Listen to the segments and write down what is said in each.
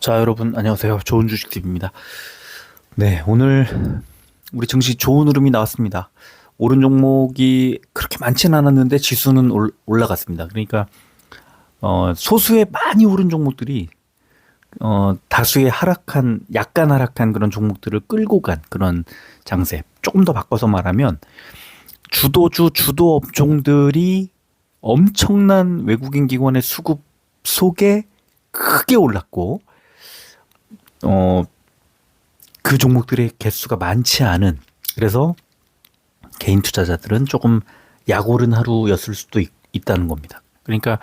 자, 여러분 안녕하세요. 좋은 주식TV입니다. 네, 오늘 우리 증시 좋은 흐름이 나왔습니다. 오른 종목이 그렇게 많지는 않았는데 지수는 올라갔습니다. 그러니까 소수의 많이 오른 종목들이 다수의 약간 하락한 그런 종목들을 끌고 간 그런 장세. 조금 더 바꿔서 말하면 주도 업종들이 엄청난 외국인 기관의 수급 속에 크게 올랐고 어, 그 종목들의 개수가 많지 않은, 그래서 개인 투자자들은 조금 약오른 하루였을 수도 있다는 겁니다. 그러니까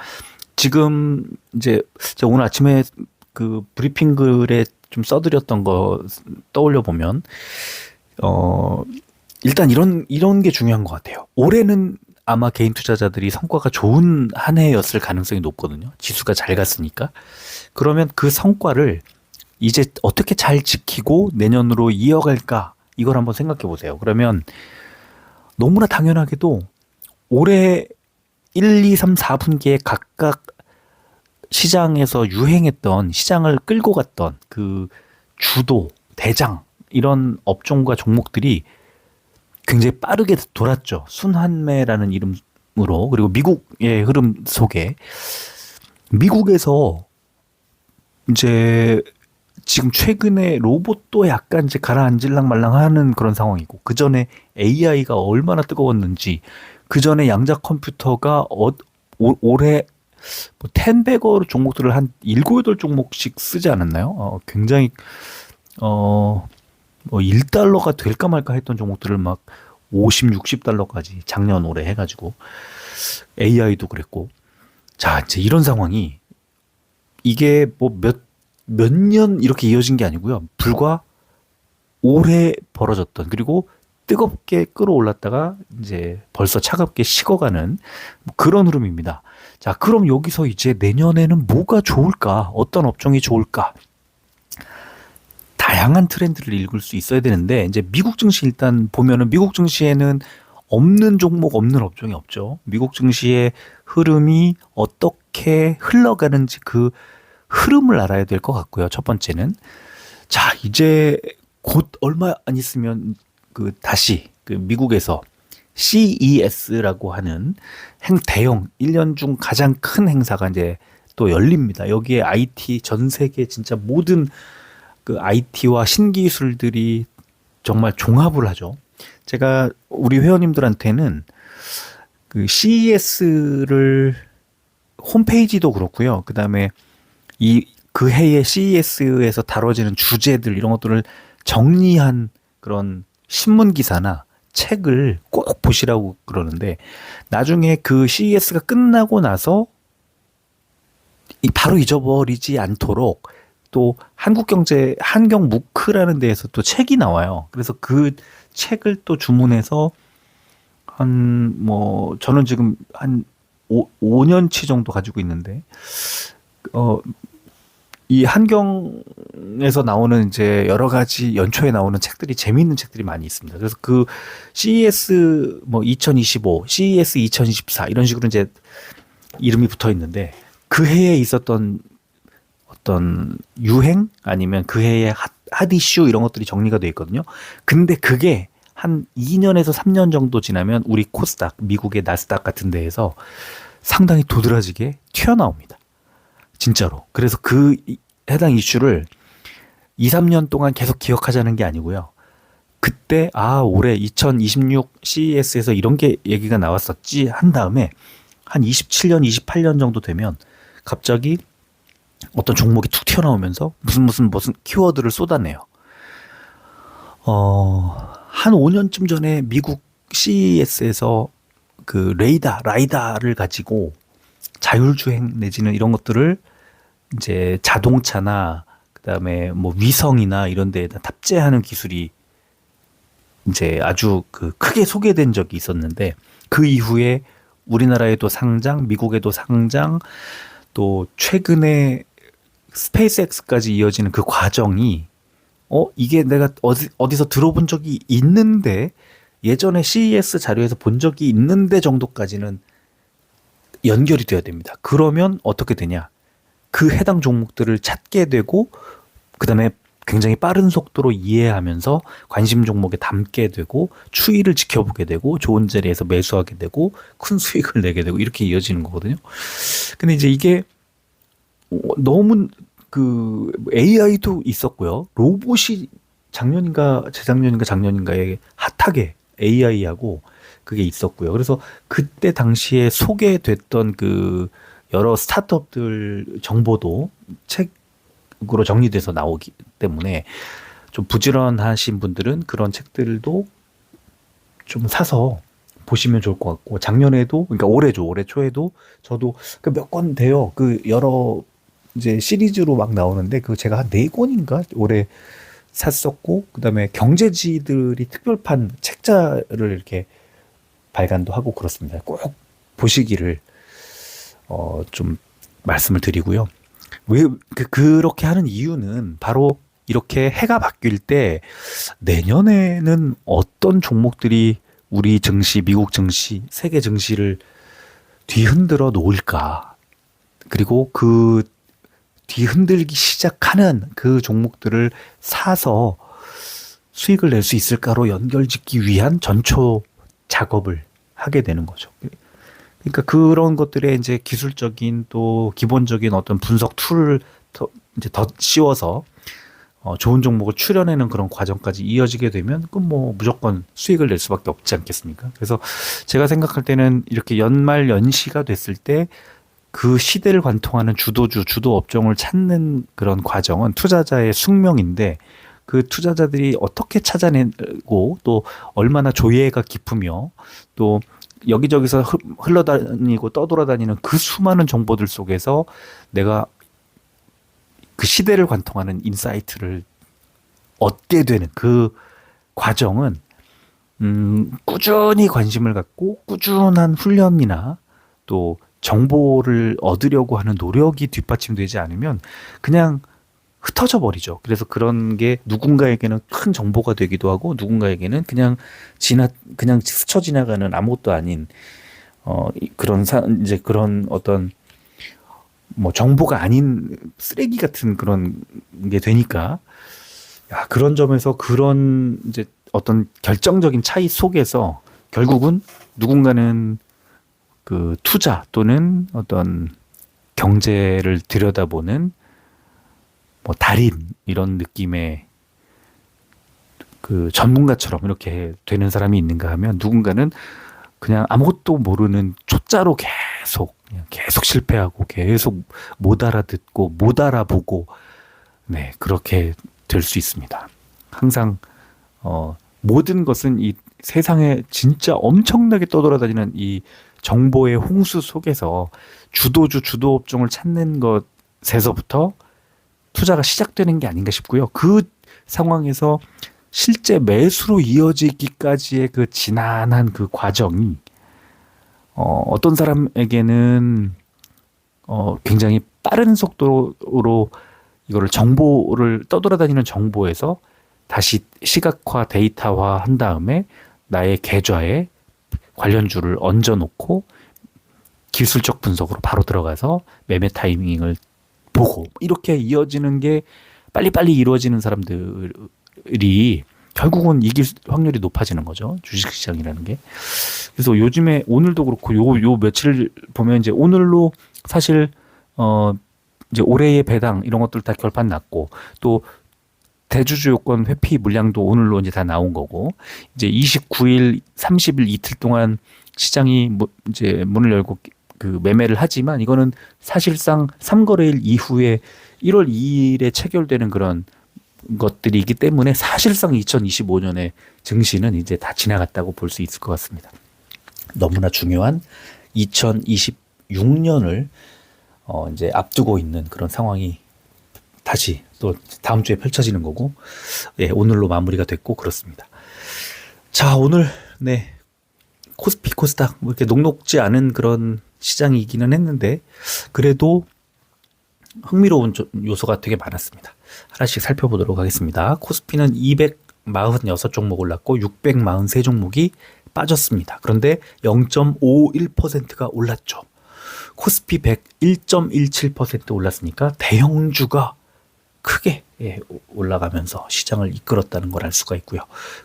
지금 이제 제가 오늘 아침에 그 브리핑 글에 좀 써드렸던 거 떠올려 보면 일단 이런 게 중요한 것 같아요. 올해는 아마 개인 투자자들이 성과가 좋은 한 해였을 가능성이 높거든요. 지수가 잘 갔으니까. 그러면 그 성과를 이제 어떻게 잘 지키고 내년으로 이어갈까? 이걸 한번 생각해 보세요. 그러면 너무나 당연하게도 올해 1, 2, 3, 4분기에 각각 시장에서 유행했던, 시장을 끌고 갔던 그 주도, 대장, 이런 업종과 종목들이 굉장히 빠르게 돌았죠. 순환매라는 이름으로. 그리고 미국의 흐름 속에 미국에서 이제 지금 최근에 로봇도 약간 이제 가라앉을랑 말랑 하는 그런 상황이고, 그 전에 AI가 얼마나 뜨거웠는지, 그 전에 양자 컴퓨터가 올해 뭐 텐베거 종목들을 한 7, 8종목씩 쓰지 않았나요? 굉장히 뭐 1달러가 될까 말까 했던 종목들을 막 50, 60달러까지 작년 올해 해가지고, AI도 그랬고. 자, 이제 이런 상황이, 이게 뭐 몇 년 이렇게 이어진 게 아니고요. 불과 올해 벌어졌던, 그리고 뜨겁게 끌어올랐다가 이제 벌써 차갑게 식어가는 뭐 그런 흐름입니다. 자, 그럼 여기서 이제 내년에는 뭐가 좋을까? 어떤 업종이 좋을까? 다양한 트렌드를 읽을 수 있어야 되는데, 이제 미국 증시 일단 보면은 미국 증시에는 없는 종목, 없는 업종이 없죠. 미국 증시의 흐름이 어떻게 흘러가는지 그 흐름을 알아야 될 것 같고요. 첫 번째는. 자, 이제 곧 얼마 안 있으면 다시 미국에서 CES라고 하는 대형 1년 중 가장 큰 행사가 이제 또 열립니다. 여기에 IT, 전 세계 진짜 모든 그 IT와 신기술들이 정말 종합을 하죠. 제가 우리 회원님들한테는 그 CES를 홈페이지도 그렇고요. 그다음에 그 해의 CES에서 다뤄지는 주제들, 이런 것들을 정리한 그런 신문 기사나 책을 꼭 보시라고 그러는데, 나중에 그 CES가 끝나고 나서 바로 잊어버리지 않도록 또 한경 무크라는 데에서 또 책이 나와요. 그래서 그 책을 또 주문해서 저는 지금 한 5년치 정도 가지고 있는데, 이 한경에서 나오는 이제 여러 가지 연초에 나오는 책들이, 재미있는 책들이 많이 있습니다. 그래서 그 CES 뭐 2025, CES 2024 이런 식으로 이제 이름이 붙어 있는데, 그 해에 있었던 어떤 유행 아니면 그 해의 핫 이슈 이런 것들이 정리가 되어 있거든요. 근데 그게 한 2년에서 3년 정도 지나면 우리 코스닥, 미국의 나스닥 같은 데에서 상당히 도드라지게 튀어나옵니다. 진짜로. 그래서 그 해당 이슈를 2, 3년 동안 계속 기억하자는 게 아니고요. 그때 올해 2026 CES에서 이런 게 얘기가 나왔었지 한 다음에 한 27년, 28년 정도 되면 갑자기 어떤 종목이 툭 튀어나오면서 무슨 키워드를 쏟아내요. 한 5년쯤 전에 미국 CES에서 그 라이다를 가지고 자율주행 내지는 이런 것들을 이제 자동차나 그다음에 뭐 위성이나 이런 데에다 탑재하는 기술이 이제 아주 크게 소개된 적이 있었는데, 그 이후에 우리나라에도 상장, 미국에도 상장, 또 최근에 스페이스X까지 이어지는 그 과정이 이게 내가 어디서 들어본 적이 있는데, 예전에 CES 자료에서 본 적이 있는데 정도까지는 연결이 돼야 됩니다. 그러면 어떻게 되냐? 그 해당 종목들을 찾게 되고 그다음에 굉장히 빠른 속도로 이해하면서 관심 종목에 담게 되고 추이를 지켜보게 되고 좋은 자리에서 매수하게 되고 큰 수익을 내게 되고 이렇게 이어지는 거거든요. 근데 이제 이게 너무 그 AI도 있었고요. 로봇이 작년인가 재작년인가 작년인가에 핫하게 AI하고 그게 있었고요. 그래서 그때 당시에 소개됐던 그 여러 스타트업들 정보도 책으로 정리돼서 나오기 때문에 좀 부지런하신 분들은 그런 책들도 좀 사서 보시면 좋을 것 같고 작년에도 그러니까 올해죠. 올해 초에도 저도 그 몇 권 돼요. 그 여러 이제 시리즈로 막 나오는데 그 제가 한 네 권인가 올해 샀었고 그다음에 경제지들이 특별판 책자를 이렇게 발간도 하고 그렇습니다. 꼭 보시기를 좀 말씀을 드리고요. 왜 그렇게 하는 이유는 바로 이렇게 해가 바뀔 때 내년에는 어떤 종목들이 우리 증시, 미국 증시, 세계 증시를 뒤흔들어 놓을까? 그리고 그 뒤흔들기 시작하는 그 종목들을 사서 수익을 낼 수 있을까로 연결짓기 위한 전초 작업을 하게 되는 거죠. 그러니까 그런 것들에 이제 기술적인 또 기본적인 어떤 분석 툴을 이제 더 씌워서 좋은 종목을 추려내는 그런 과정까지 이어지게 되면 그 뭐 무조건 수익을 낼 수밖에 없지 않겠습니까? 그래서 제가 생각할 때는 이렇게 연말 연시가 됐을 때 그 시대를 관통하는 주도주, 주도 업종을 찾는 그런 과정은 투자자의 숙명인데 그 투자자들이 어떻게 찾아내고 또 얼마나 조예가 깊으며 또 여기저기서 흘러다니고 떠돌아다니는 그 수많은 정보들 속에서 내가 그 시대를 관통하는 인사이트를 얻게 되는 그 과정은 꾸준히 관심을 갖고 꾸준한 훈련이나 또 정보를 얻으려고 하는 노력이 뒷받침되지 않으면 그냥 흩어져 버리죠. 그래서 그런 게 누군가에게는 큰 정보가 되기도 하고 누군가에게는 그냥 스쳐 지나가는 아무것도 아닌 이제 그런 어떤 뭐 정보가 아닌 쓰레기 같은 그런 게 되니까 그런 점에서 그런 이제 어떤 결정적인 차이 속에서 결국은 누군가는 그 투자 또는 어떤 경제를 들여다보는 뭐 달인 이런 느낌의 그 전문가처럼 이렇게 되는 사람이 있는가 하면 누군가는 그냥 아무것도 모르는 초짜로 계속 실패하고 계속 못 알아듣고 못 알아보고 네 그렇게 될 수 있습니다. 항상 모든 것은 이 세상에 진짜 엄청나게 떠돌아다니는 이 정보의 홍수 속에서 주도주, 주도 업종을 찾는 것에서부터 투자가 시작되는 게 아닌가 싶고요. 그 상황에서 실제 매수로 이어지기까지의 그 지난한 그 과정이 어떤 사람에게는 굉장히 빠른 속도로 이거를 정보를 떠돌아다니는 정보에서 다시 시각화, 데이터화 한 다음에 나의 계좌에 관련주를 얹어놓고 기술적 분석으로 바로 들어가서 매매 타이밍을 보고 이렇게 이어지는 게 빨리빨리 이루어지는 사람들이 결국은 이길 확률이 높아지는 거죠. 주식시장이라는 게. 그래서 요즘에 오늘도 그렇고 요 며칠 보면 이제 오늘로 사실 이제 올해의 배당 이런 것들 다 결판 났고 또 대주주 요건 회피 물량도 오늘로 이제 다 나온 거고 이제 29일, 30일 이틀 동안 시장이 이제 문을 열고 그 매매를 하지만 이거는 사실상 3거래일 이후에 1월 2일에 체결되는 그런 것들이기 때문에 사실상 2025년의 증시는 이제 다 지나갔다고 볼 수 있을 것 같습니다. 너무나 중요한 2026년을 이제 앞두고 있는 그런 상황이 다시 또 다음 주에 펼쳐지는 거고, 예, 오늘로 마무리가 됐고 그렇습니다. 자, 오늘 네 코스피, 코스닥 뭐 이렇게 녹록지 않은 그런 시장이기는 했는데 그래도 흥미로운 요소가 되게 많았습니다. 하나씩 살펴보도록 하겠습니다. 코스피는 246종목 올랐고 643종목이 빠졌습니다. 그런데 0.51%가 올랐죠. 코스피 100 1.17% 올랐으니까 대형주가 크게 올라가면서 시장을 이끌었다는 걸 알 수가 있고요.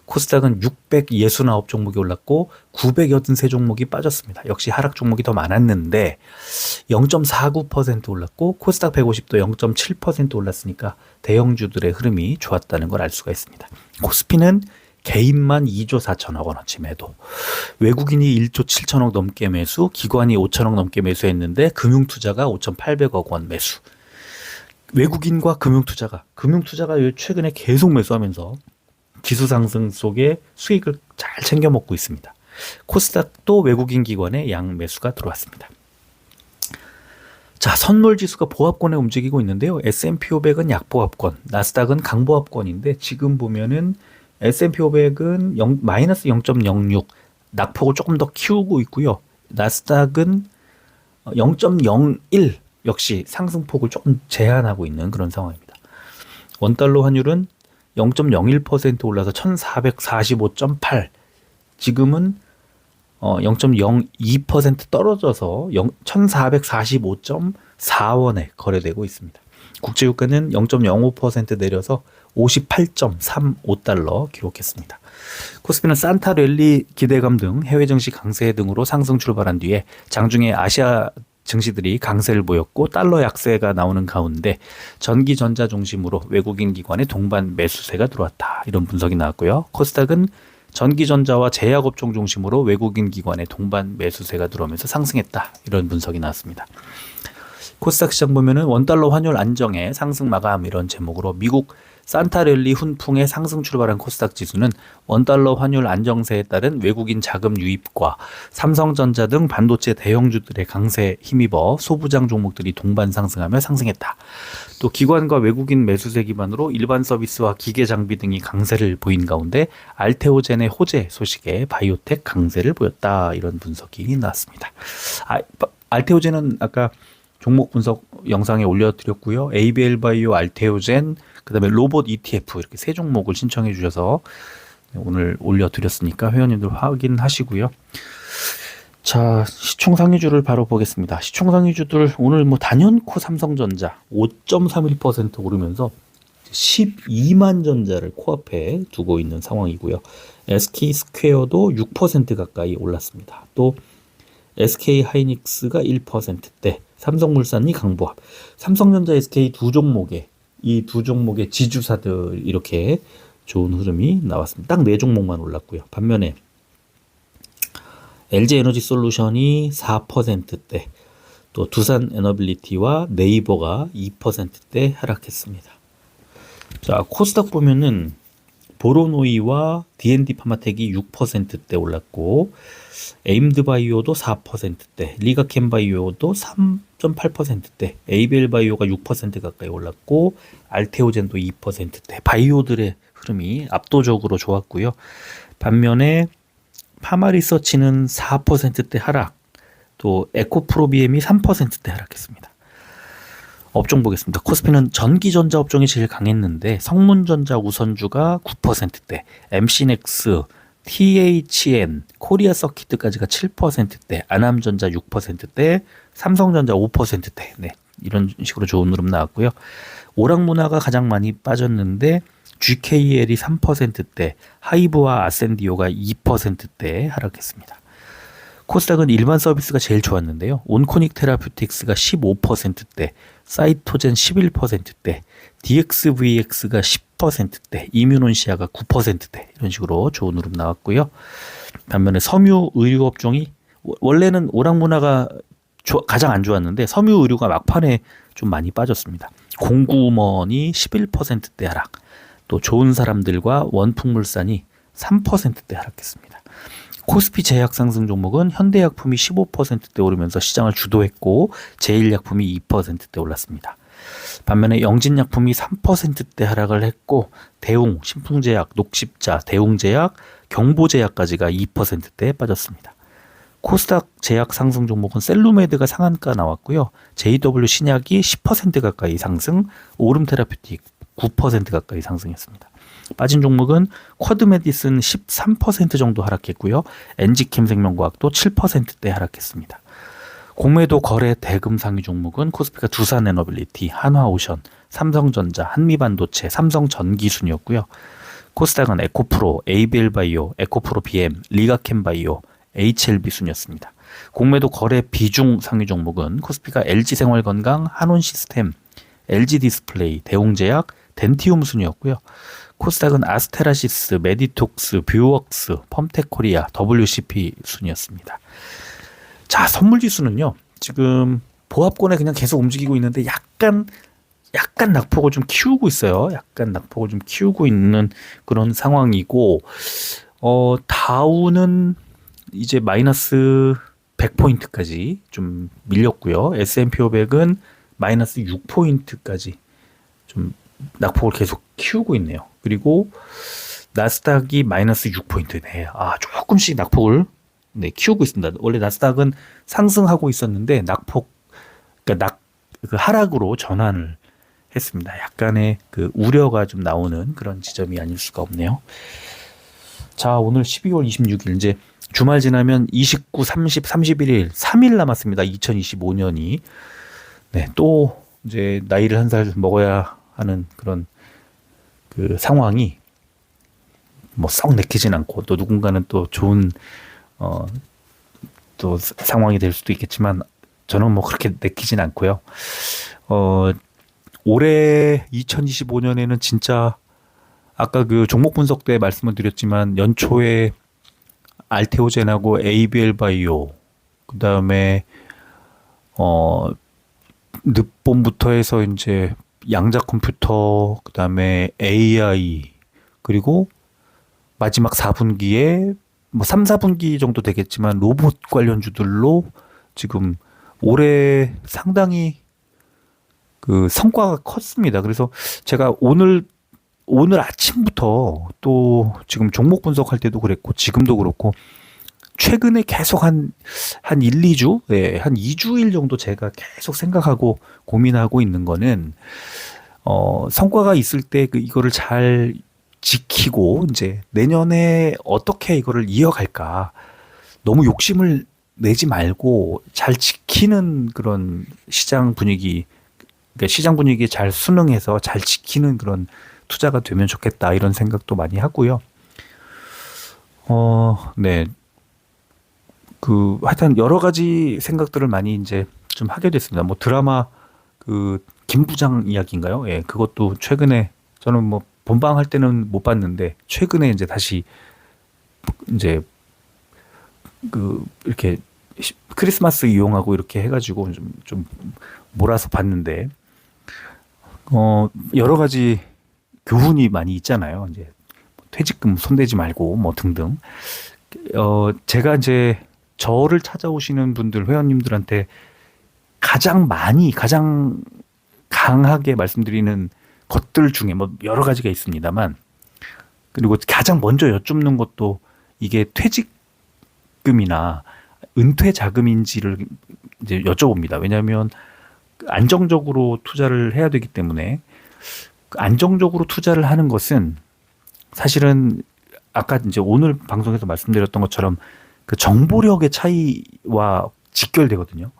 코스닥은 669 종목이 올랐고 983 종목이 빠졌습니다. 역시 하락 종목이 더 많았는데 0.49% 올랐고 코스닥 150도 0.7% 올랐으니까 대형주들의 흐름이 좋았다는 걸 알 수가 있습니다. 코스피는 개인만 2조 4천억 원어치 매도, 외국인이 1조 7천억 넘게 매수, 기관이 5천억 넘게 매수했는데 금융투자가 5,800억 원 매수. 외국인과 금융투자가 최근에 계속 매수하면서 지수 상승 속에 수익을 잘 챙겨 먹고 있습니다. 코스닥도 외국인 기관의 양 매수가 들어왔습니다. 자, 선물 지수가 보합권에 움직이고 있는데요. S&P 500은 약보합권, 나스닥은 강보합권인데 지금 보면은 S&P 500은 마이너스 0.06, 낙폭을 조금 더 키우고 있고요. 나스닥은 0.01, 역시 상승폭을 조금 제한하고 있는 그런 상황입니다. 원달러 환율은 0.01% 올라서 1445.8, 지금은 0.02% 떨어져서 1445.4원에 거래되고 있습니다. 국제유가는 0.05% 내려서 58.35달러 기록했습니다. 코스피는 산타 랠리 기대감 등 해외 증시 강세 등으로 상승 출발한 뒤에 장중에 아시아 증시들이 강세를 보였고 달러 약세가 나오는 가운데 전기전자 중심으로 외국인 기관의 동반 매수세가 들어왔다, 이런 분석이 나왔고요. 코스닥은 전기전자와 제약업종 중심으로 외국인 기관의 동반 매수세가 들어오면서 상승했다, 이런 분석이 나왔습니다. 코스닥 시장 보면은 원달러 환율 안정에 상승 마감, 이런 제목으로 미국 산타랠리 훈풍에 상승 출발한 코스닥 지수는 원달러 환율 안정세에 따른 외국인 자금 유입과 삼성전자 등 반도체 대형주들의 강세에 힘입어 소부장 종목들이 동반 상승하며 상승했다. 또 기관과 외국인 매수세 기반으로 일반 서비스와 기계 장비 등이 강세를 보인 가운데 알테오젠의 호재 소식에 바이오텍 강세를 보였다, 이런 분석이 나왔습니다. 알테오젠은 아까 종목 분석 영상에 올려드렸고요. ABL 바이오, 알테오젠, 그다음에 로봇 ETF, 이렇게 세 종목을 신청해 주셔서 오늘 올려드렸으니까 회원님들 확인하시고요. 자, 시총 상위주를 바로 보겠습니다. 시총 상위주들 오늘 단연코 삼성전자 5.31% 오르면서 12만 전자를 코앞에 두고 있는 상황이고요. SK 스퀘어도 6% 가까이 올랐습니다. 또 SK 하이닉스가 1%대, 삼성물산이 강보합, 삼성전자, SK 이 두 종목의 지주사들, 이렇게 좋은 흐름이 나왔습니다. 딱 4종목만 올랐고요. 반면에 LG에너지솔루션이 4%대, 또 두산에너빌리티와 네이버가 2%대 하락했습니다. 자, 코스닥 보면은 보로노이와 D&D 파마텍이 6%대 올랐고, 에임드바이오도 4%대, 리가캠바이오도 3.8%대, 에이벨바이오가 6% 가까이 올랐고, 알테오젠도 2%대, 바이오들의 흐름이 압도적으로 좋았고요. 반면에 파마리서치는 4%대 하락, 또 에코프로비엠이 3%대 하락했습니다. 업종 보겠습니다. 코스피는 전기전자 업종이 제일 강했는데 성문전자 우선주가 9%대, MC넥스, THN, 코리아 서키트까지가 7%대, 아남전자 6%대, 삼성전자 5%대, 이런 식으로 좋은 흐름 나왔고요. 오락문화가 가장 많이 빠졌는데 GKL이 3%대, 하이브와 아센디오가 2%대 하락했습니다. 코스닥은 일반 서비스가 제일 좋았는데요. 온코닉 테라퓨틱스가 15%대, 사이토젠 11%대, DXVX가 10%대, 이뮤논시아가 9%대, 이런 식으로 좋은 흐름 나왔고요. 반면에 섬유 의류 업종이 원래는 오락문화가 가장 안 좋았는데 섬유 의류가 막판에 좀 많이 빠졌습니다. 공구먼이 11%대 하락, 또 좋은 사람들과 원풍물산이 3%대 하락했습니다. 코스피 제약 상승 종목은 현대약품이 15%대 오르면서 시장을 주도했고, 제일약품이 2%대 올랐습니다. 반면에 영진약품이 3%대 하락을 했고, 대웅, 신풍제약, 녹십자, 대웅제약, 경보제약까지가 2%대에 빠졌습니다. 코스닥 제약 상승 종목은 셀루메드가 상한가 나왔고요. JW 신약이 10% 가까이 상승, 오름테라퓨틱 9% 가까이 상승했습니다. 빠진 종목은 쿼드메디슨 13% 정도 하락했고요. 엔지캠 생명과학도 7%대 하락했습니다. 공매도 거래 대금 상위 종목은 코스피가 두산에너빌리티, 한화오션, 삼성전자, 한미반도체, 삼성전기 순이었고요. 코스닥은 에코프로, ABL바이오, 에코프로 BM, 리가캠바이오, HLB 순이었습니다. 공매도 거래 비중 상위 종목은 코스피가 LG생활건강, 한온시스템, LG디스플레이, 대웅제약, 덴티움 순이었고요. 코스닥은 아스테라시스, 메디톡스, 뷰웍스, 펌텍코리아, WCP 순이었습니다. 자, 선물지수는요. 지금 보합권에 그냥 계속 움직이고 있는데 약간 낙폭을 좀 키우고 있어요. 약간 낙폭을 좀 키우고 있는 그런 상황이고, 다우는 이제 마이너스 100포인트까지 좀 밀렸고요. S&P 500은 마이너스 6포인트까지 좀 낙폭을 계속 키우고 있네요. 그리고 나스닥이 마이너스 6포인트네. 조금씩 낙폭을 키우고 있습니다. 원래 나스닥은 상승하고 있었는데 그러니까 그 하락으로 전환을 했습니다. 약간의 그 우려가 좀 나오는 그런 지점이 아닐 수가 없네요. 자, 오늘 12월 26일 이제 주말 지나면 29, 30, 31일 3일 남았습니다. 2025년이. 네, 또 이제 나이를 한 살 먹어야 하는 그런 그 상황이 뭐 썩 내키진 않고, 또 누군가는 또 좋은 또 상황이 될 수도 있겠지만 저는 뭐 그렇게 내키진 않고요. 올해 2025년에는 진짜 아까 그 종목 분석 때 말씀을 드렸지만 연초에 알테오젠하고 ABL바이오, 그 다음에 늦봄부터 해서 이제 양자 컴퓨터, 그 다음에 AI, 그리고 마지막 4분기에 뭐 3, 4분기 정도 되겠지만 로봇 관련주들로 지금 올해 상당히 그 성과가 컸습니다. 그래서 제가 오늘 아침부터 또 지금 종목 분석할 때도 그랬고 지금도 그렇고 최근에 계속 한 1, 2주, 한 2주일 정도 제가 계속 생각하고 고민하고 있는 거는 성과가 있을 때 이거를 잘 지키고 이제 내년에 어떻게 이거를 이어갈까, 너무 욕심을 내지 말고 잘 지키는 그런 시장 분위기, 그러니까 시장 분위기에 잘 순응해서 잘 지키는 그런 투자가 되면 좋겠다, 이런 생각도 많이 하고요. 네. 하여튼 여러 가지 생각들을 많이 이제 좀 하게 됐습니다. 뭐 드라마 김 부장 이야기인가요? 예, 그것도 최근에 저는 뭐 본방 할 때는 못 봤는데 최근에 이제 다시 이제 이렇게 크리스마스 이용하고 이렇게 해가지고 좀 몰아서 봤는데 여러 가지 교훈이 많이 있잖아요. 이제 퇴직금 손대지 말고 뭐 등등. 제가 이제 저를 찾아오시는 분들, 회원님들한테 가장 강하게 말씀드리는 것들 중에 뭐 여러 가지가 있습니다만, 그리고 가장 먼저 여쭙는 것도 이게 퇴직금이나 은퇴 자금인지를 이제 여쭤봅니다. 왜냐하면 안정적으로 투자를 해야 되기 때문에, 안정적으로 투자를 하는 것은 사실은 아까 이제 오늘 방송에서 말씀드렸던 것처럼 그 정보력의 차이와 직결되거든요.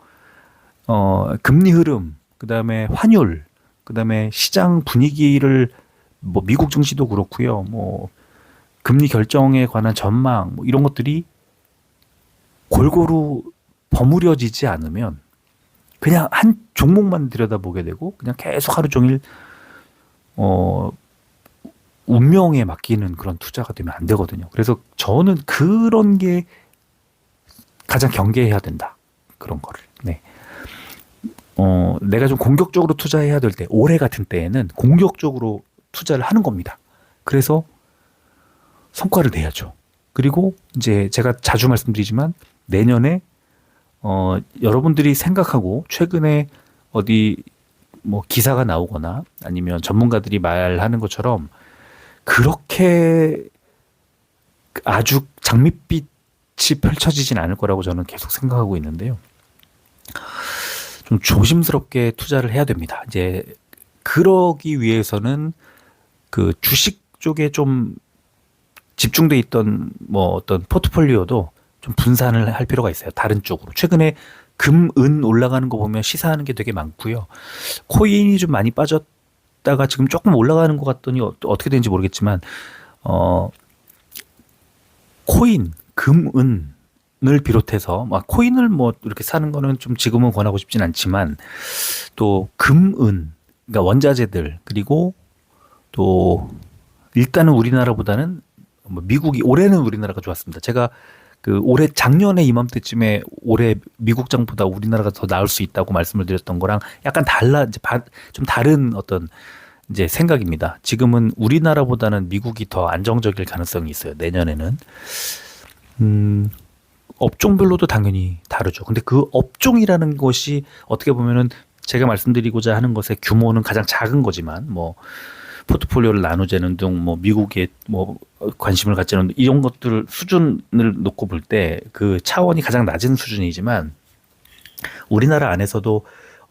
금리 흐름, 그 다음에 환율, 그 다음에 시장 분위기를 뭐 미국 증시도 그렇고요. 뭐 금리 결정에 관한 전망, 뭐 이런 것들이 골고루 버무려지지 않으면 그냥 한 종목만 들여다보게 되고 그냥 계속 하루 종일 운명에 맡기는 그런 투자가 되면 안 되거든요. 그래서 저는 그런 게 가장 경계해야 된다. 그런 거를. 네. 내가 좀 공격적으로 투자해야 될 때, 올해 같은 때에는 공격적으로 투자를 하는 겁니다. 그래서 성과를 내야죠. 그리고 이제 제가 자주 말씀드리지만 내년에 여러분들이 생각하고 최근에 어디 뭐 기사가 나오거나 아니면 전문가들이 말하는 것처럼 그렇게 아주 장밋빛이 펼쳐지진 않을 거라고 저는 계속 생각하고 있는데요. 좀 조심스럽게 투자를 해야 됩니다. 이제 그러기 위해서는 그 주식 쪽에 좀 집중돼 있던 뭐 어떤 포트폴리오도 좀 분산을 할 필요가 있어요. 다른 쪽으로. 최근에 금, 은 올라가는 거 보면 시사하는 게 되게 많고요. 코인이 좀 많이 빠졌다가 지금 조금 올라가는 것 같더니 어떻게 되는지 모르겠지만 어, 코인, 금, 은을 비롯해서 막 코인을 뭐 이렇게 사는 거는 좀 지금은 권하고 싶진 않지만 또 금, 은, 그러니까 원자재들 그리고 또 일단은 우리나라보다는 뭐 미국이 올해는 우리나라가 좋았습니다. 제가 그 올해 작년에 이맘때쯤에 올해 미국장보다 우리나라가 더 나을 수 있다고 말씀을 드렸던 거랑 약간 이제 좀 다른 어떤 이제 생각입니다. 지금은 우리나라보다는 미국이 더 안정적일 가능성이 있어요. 내년에는. 업종별로도 당연히 다르죠. 근데 그 업종이라는 것이 어떻게 보면은 제가 말씀드리고자 하는 것의 규모는 가장 작은 거지만 뭐 포트폴리오를 나누자는 등 뭐 미국에 뭐 관심을 갖자는 이런 것들 수준을 놓고 볼 때 그 차원이 가장 낮은 수준이지만 우리나라 안에서도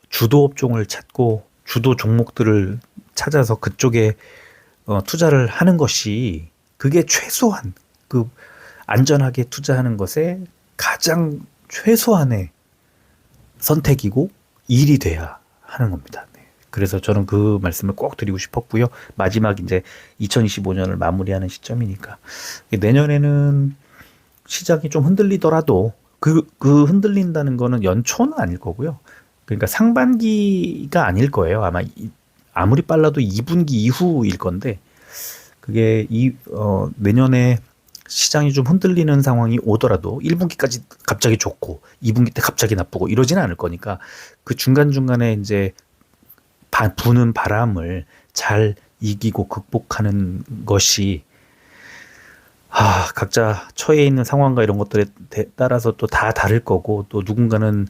주도 업종을 찾고 주도 종목들을 찾아서 그쪽에 투자를 하는 것이 그게 최소한 그 안전하게 투자하는 것에 가장 최소한의 선택이고 일이 돼야 하는 겁니다. 네. 그래서 저는 그 말씀을 꼭 드리고 싶었고요. 마지막 이제 2025년을 마무리하는 시점이니까 내년에는 시장이 좀 흔들리더라도 그 흔들린다는 거는 연초는 아닐 거고요. 그러니까 상반기가 아닐 거예요. 아무리 빨라도 2분기 이후일 건데 그게 내년에 시장이 좀 흔들리는 상황이 오더라도 1분기까지 갑자기 좋고 2분기 때 갑자기 나쁘고 이러지는 않을 거니까 그 중간중간에 이제 부는 바람을 잘 이기고 극복하는 것이 각자 처해 있는 상황과 이런 것들에 따라서 또 다 다를 거고 또 누군가는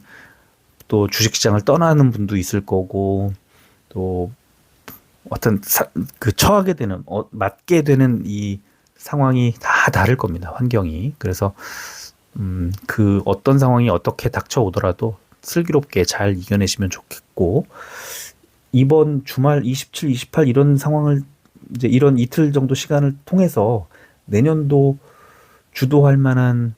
또 주식시장을 떠나는 분도 있을 거고 또 어떤 그 처하게 되는 맞게 되는 이 상황이 다 다를 겁니다. 환경이. 그래서 그 어떤 상황이 어떻게 닥쳐오더라도 슬기롭게 잘 이겨내시면 좋겠고 이번 주말 27, 28 이런 상황을 이제 이런 이틀 정도 시간을 통해서 내년도 주도할 만한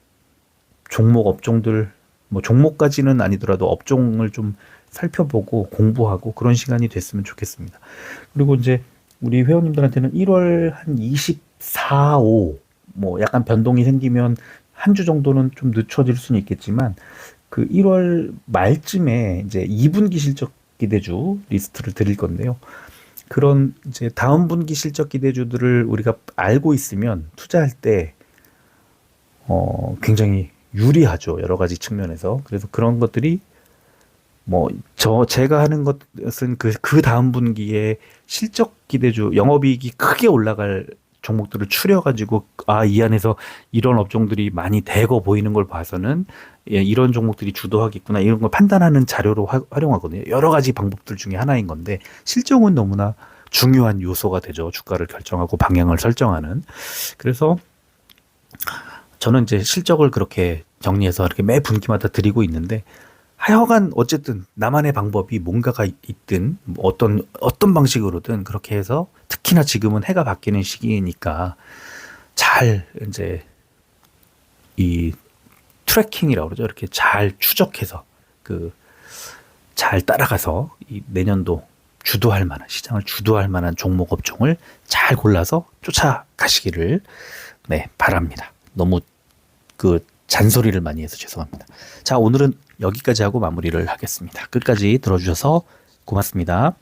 종목 업종들 뭐 종목까지는 아니더라도 업종을 좀 살펴보고 공부하고 그런 시간이 됐으면 좋겠습니다. 그리고 이제 우리 회원님들한테는 1월 한 24, 5 뭐 약간 변동이 생기면 한 주 정도는 좀 늦춰질 수는 있겠지만 그 1월 말쯤에 이제 2분기 실적 기대주 리스트를 드릴 건데요. 그런 이제 다음 분기 실적 기대주들을 우리가 알고 있으면 투자할 때 굉장히 유리하죠. 여러 가지 측면에서. 그래서 그런 것들이 뭐 제가 하는 것은 그 다음 분기에 실적 기대주 영업이익이 크게 올라갈 종목들을 추려가지고 이 안에서 이런 업종들이 많이 대거 보이는 걸 봐서는 이런 종목들이 주도하겠구나 이런 걸 판단하는 자료로 활용하거든요. 여러 가지 방법들 중에 하나인 건데 실적은 너무나 중요한 요소가 되죠. 주가를 결정하고 방향을 설정하는. 그래서 저는 이제 실적을 그렇게 정리해서 이렇게 매 분기마다 드리고 있는데 하여간 어쨌든 나만의 방법이 뭔가가 있든 어떤 방식으로든 그렇게 해서 특히나 지금은 해가 바뀌는 시기니까 잘 이제 이 트래킹이라고 그러죠. 이렇게 잘 추적해서 잘 따라가서 이 내년도 주도할 만한 시장을 주도할 만한 종목 업종을 잘 골라서 쫓아가시기를 바랍니다. 너무 잔소리를 많이 해서 죄송합니다. 자, 오늘은 여기까지 하고 마무리를 하겠습니다. 끝까지 들어주셔서 고맙습니다.